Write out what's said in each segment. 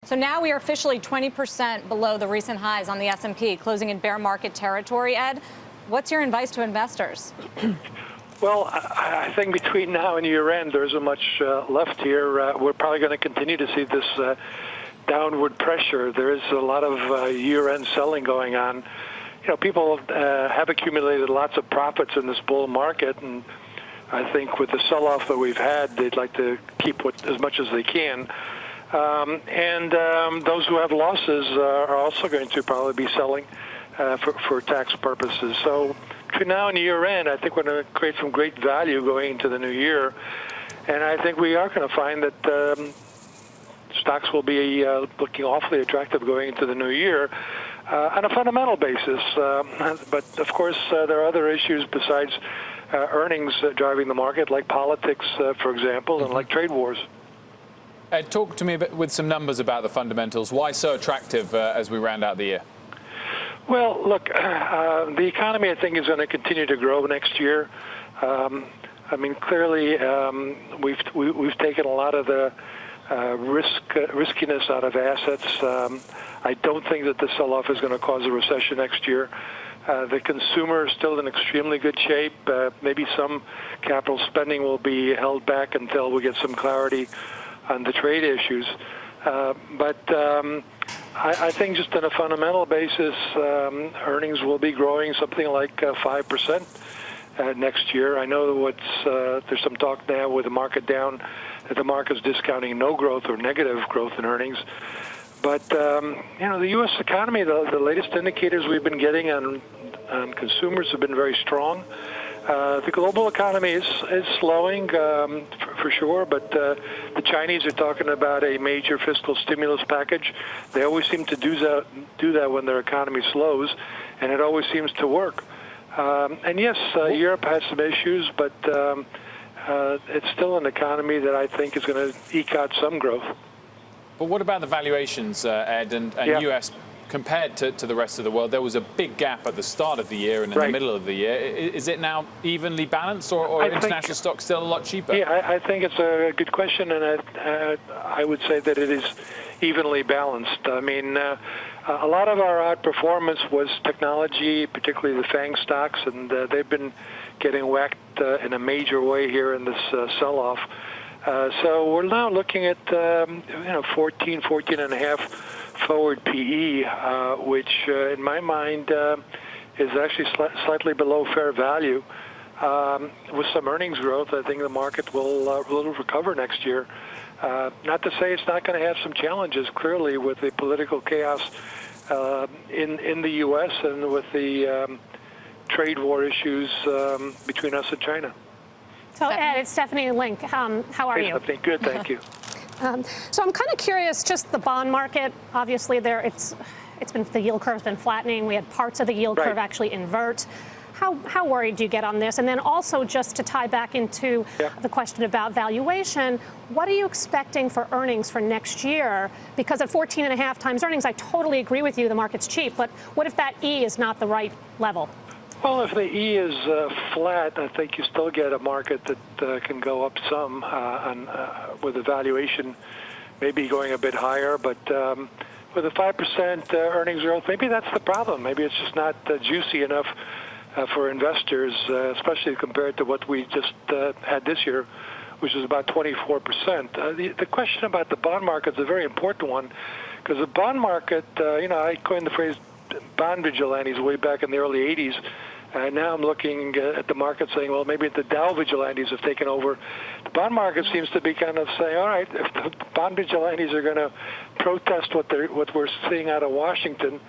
So now we are officially 20% below the recent highs on the S&P, closing in bear market territory. Ed, what's your advice to investors? Well, I think between now and year end, there isn't much left here. We're probably going to continue to see this downward pressure. There is a lot of year-end selling going on. You know, people have accumulated lots of profits in this bull market, and I think with the sell-off that we've had, they'd like to keep as much as they can. Those who have losses are also going to probably be selling for tax purposes. So between now and year end, I think we're going to create some great value going into the new year. And I think we are going to find that stocks will be looking awfully attractive going into the new year on a fundamental basis. But, of course, there are other issues besides earnings driving the market, like politics, for example, and like trade wars. Talk to me with some numbers about the fundamentals. Why so attractive as we round out the year? Well, look, the economy, I think, is going to continue to grow next year. I mean, clearly, we've taken a lot of the riskiness out of assets. I don't think that the sell-off is going to cause a recession next year. The consumer is still in extremely good shape. Maybe some capital spending will be held back until we get some clarity on the trade issues. But I think just on a fundamental basis, earnings will be growing something like 5% next year. I know there's some talk now with the market down that the market's discounting no growth or negative growth in earnings. But, you know, the U.S. economy, the latest indicators we've been getting on consumers have been very strong. The global economy is slowing for sure, but the Chinese are talking about a major fiscal stimulus package. They always seem to do that when their economy slows, and it always seems to work. And yes, Europe has some issues, but it's still an economy that I think is going to eke out some growth. But what about the valuations, Ed, and U.S. compared to the rest of the world? There was a big gap at the start of the year and in the middle of the year. Is it now evenly balanced, or are international stocks still a lot cheaper? Yeah, I think it's a good question, and I would say that it is evenly balanced. I mean, a lot of our outperformance was technology, particularly the FANG stocks, and they've been getting whacked in a major way here in this sell-off. So we're now looking at 14 and a half forward PE, which in my mind is actually slightly below fair value. With some earnings growth, I think the market will recover next year. Not to say it's not going to have some challenges, clearly, with the political chaos in the U.S. and with the trade war issues between us and China. So, Ed, it's Stephanie Link. How are you? Stephanie, good, thank you. So I'm kind of curious, just the bond market. Obviously, the yield curve's been flattening. We had parts of the yield curve actually invert. How worried do you get on this? And then also, just to tie back into the question about valuation, what are you expecting for earnings for next year? Because at 14.5 times earnings, I totally agree with you, the market's cheap. But what if that E is not the right level? Well, if the E is flat, I think you still get a market that can go up some with the valuation maybe going a bit higher. But with a 5% earnings growth, maybe that's the problem. Maybe it's just not juicy enough for investors, especially compared to what we just had this year, which is about 24%. The question about the bond market is a very important one, because the bond market, I coined the phrase bond vigilantes way back in the early 80s. Now I'm looking at the market saying, well, maybe the Dow vigilantes have taken over. The bond market seems to be kind of saying, all right, if the bond vigilantes are going to protest what we're seeing out of Washington,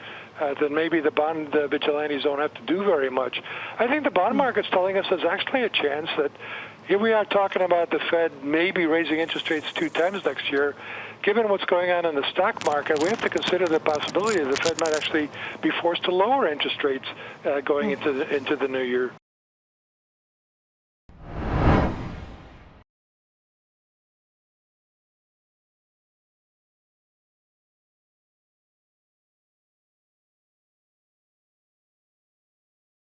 then maybe the bond vigilantes don't have to do very much. I think the bond market's telling us there's actually a chance that here we are talking about the Fed maybe raising interest rates 2 times next year. Given what's going on in the stock market, we have to consider the possibility that the Fed might actually be forced to lower interest rates going into the new year.